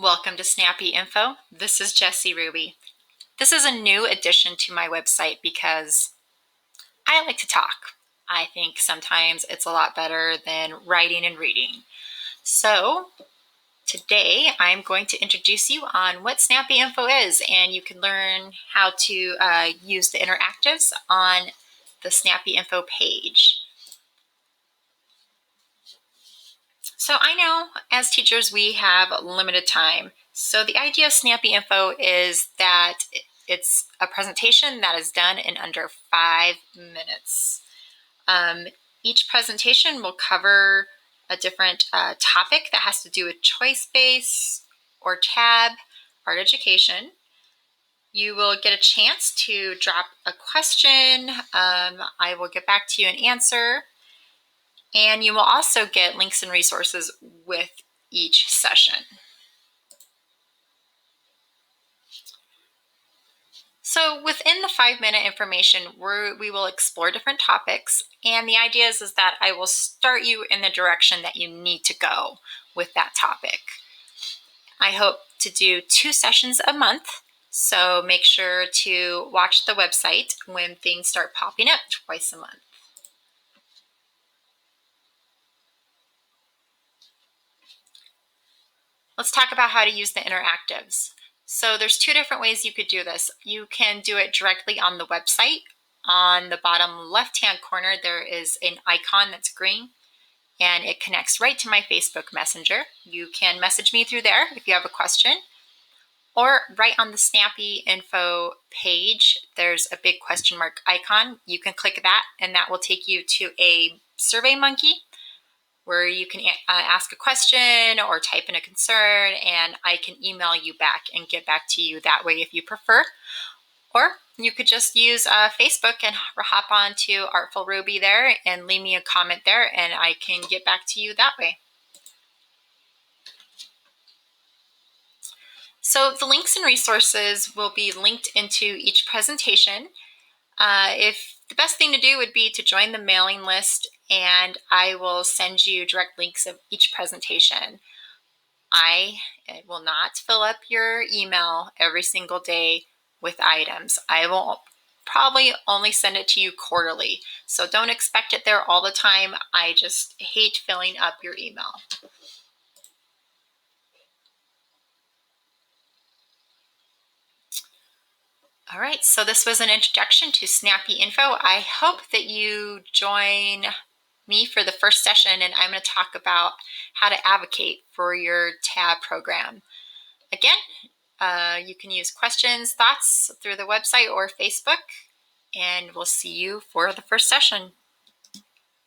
Welcome to Snappy Info. This is Jessi Ruby. This is a new addition to my website because I like to talk. I think sometimes it's a lot better than writing and reading. So today I'm going to introduce you on what Snappy Info is, and you can learn how to use the interactives on the Snappy Info page. So I know as teachers we have limited time. So the idea of Snappy Info is that it's a presentation that is done in under 5 minutes. Each presentation will cover a different topic that has to do with choice base or tab, art education. You will get a chance to drop a question. I will get back to you and answer. And you will also get links and resources with each session. So within the 5-minute information, we will explore different topics. And the idea is that I will start you in the direction that you need to go with that topic. I hope to do 2 sessions a month. So make sure to watch the website when things start popping up twice a month. Let's talk about how to use the interactives. So there's 2 different ways you could do this. You can do it directly on the website. On the bottom left-hand corner, there is an icon that's green, and it connects right to my Facebook Messenger. You can message me through there if you have a question. Or right on the Snappy Info page, there's a big question mark icon. You can click that, and that will take you to a Survey Monkey, where you can ask a question or type in a concern, and I can email you back and get back to you that way if you prefer. Or you could just use Facebook and hop on to Artful Ruby there and leave me a comment there, and I can get back to you that way. So the links and resources will be linked into each presentation. If the best thing to do would be to join the mailing list, and I will send you direct links of each presentation. I will not fill up your email every single day with items. I will probably only send it to you quarterly. So don't expect it there all the time. I just hate filling up your email. All right, so this was an introduction to Snappy Info. I hope that you join me for the first session, and I'm going to talk about how to advocate for your tab program. Again, you can use questions, thoughts through the website or Facebook, and we'll see you for the first session.